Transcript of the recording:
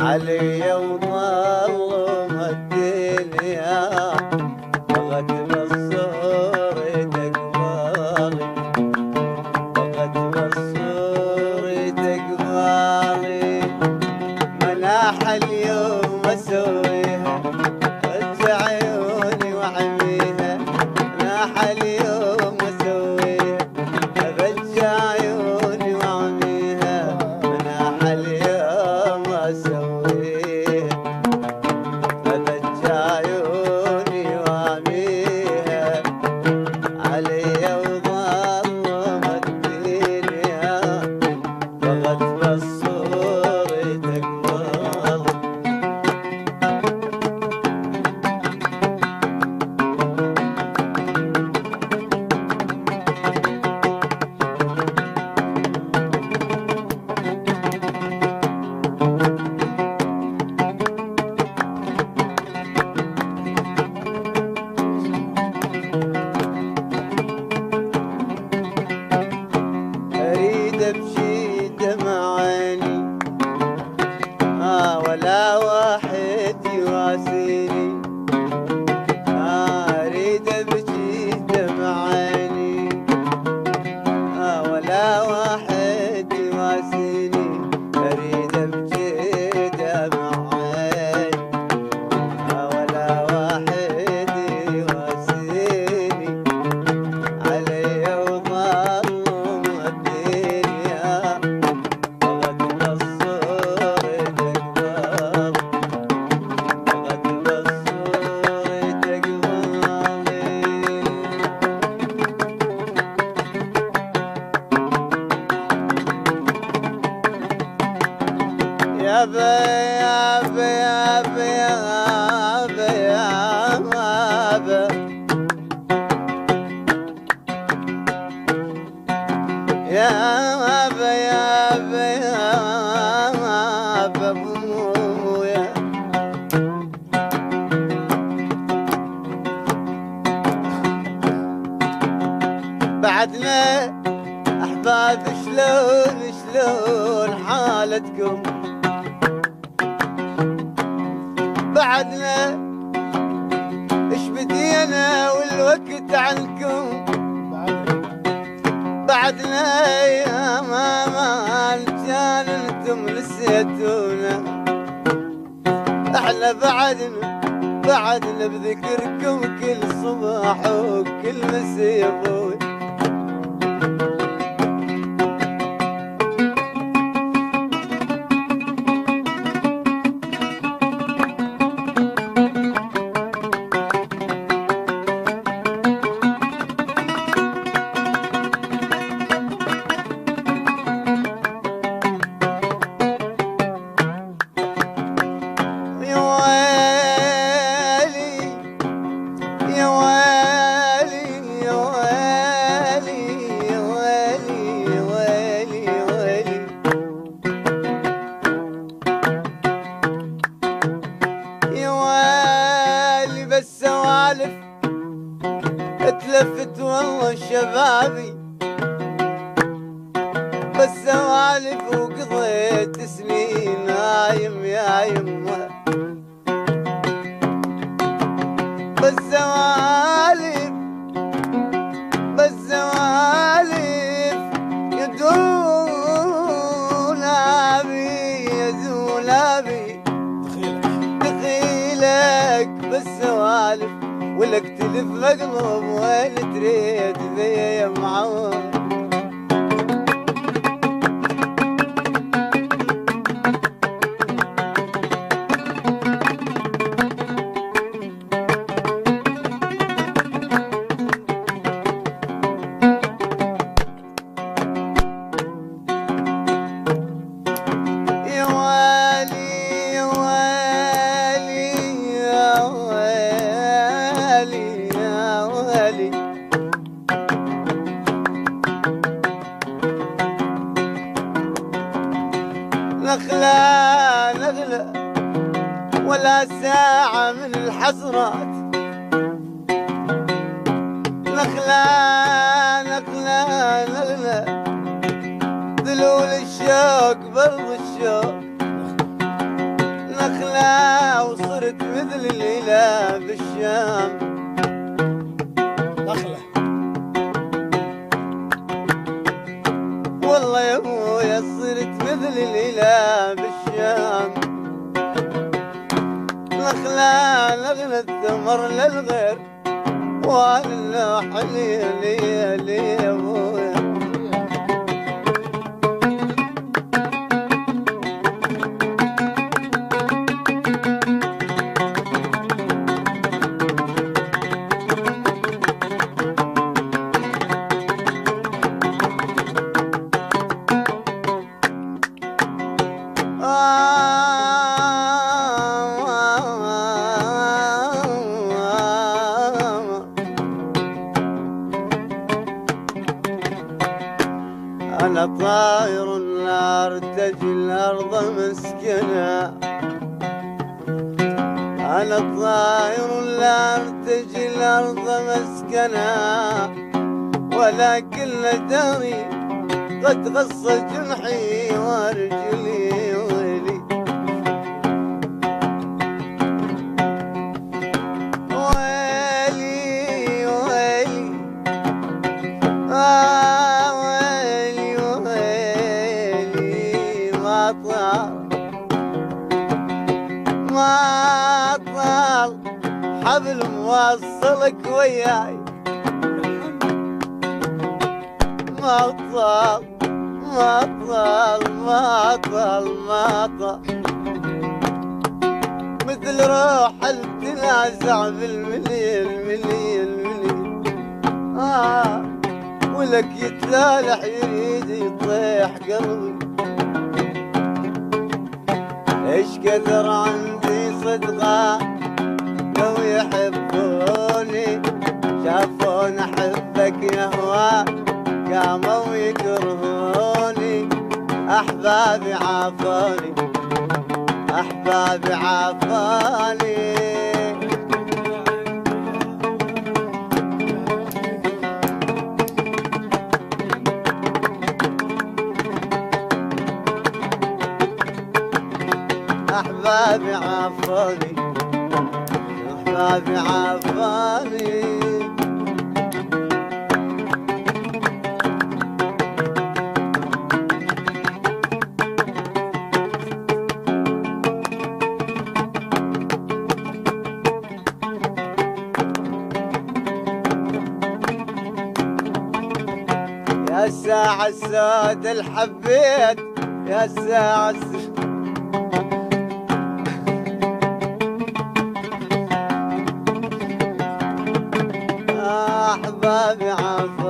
علي وظلم الدنيا بغت بصورتك بالي، بغت بصورتك بالي، مناح اليوم اسويها رجع عيوني واحميها، مناح اليوم اسويها رجع عيوني واحميها، مناح اليوم اسويها رجع عيوني واحميها، علي وظلم الدنيا بغت بصورتك بالي. اريد ابكي دمع عيني ولا واحد يواسيني، اريد ابكي دمع عيني ولا واحد يواسيني، اريد ابكي دمع عيني ولا واحد يواسيني، علي وظلم الدنيا بغت بصورتك بالي، بغت بصورتك بالي. يا بي يا بي يا بي يا بي يا بي يا بي يا بي يا بي أبويا. بعدنا أحباب شلون شلون حالتكم، بعدنا ايش بدينا والوقت عنكم، بعدنا يا مال كان انتم نسيتونا، احنا بعدنا بذكركم كل صباح وكل مسا يا ابوي. يا ويلي يا ويلي يا ويلي يا ويلي يا ويلي يا ويلي، يا ويلي بس سوالف اتلفت والله شبابي، بس سوالف وقضيت سنين نايم يا يمه، بس سوالف بس سوالف يا دولابي يا زولابي، دخيلك بس سوالف ولك تلف مقلوب وين تريد ذي يا معود. يا ويلي يا ويلي يا ويلي يا ويلي، نخلة نغلى ولا ساعة من الحسرات، نخلة نخلة نغلى ذلول الشوق برض الشوق، نخلة وصرت مثل الإله بالشام. نخلة والله يا ابويا صرت مثل الإله بالشام. نخلة نغلى الثمر للغير وانا حلي لي لي يا ابويا. أنا طاير لا أرتجي الأرض مسكنة. أنا طاير لا أرتجي الأرض مسكنة، ولكن داري قد غص جنحي وارجلي ويلي. ويلي ويلي ويلي ويلي ما طال حبل موصلك وياي. ما طال مثل روح التنازع بالمليل. ولك يتلالح يريد يطيح قلبي. ايش كثر عندي صدقة لو يحبوني، شافون احبك يهوى قاموا يكرهوني. احبابي عافوني احبابي عافوني. احبابي عافوني احبابي عافوني. يا الساعة السود الحبيت يا الساعة السود. أحبابي عافوني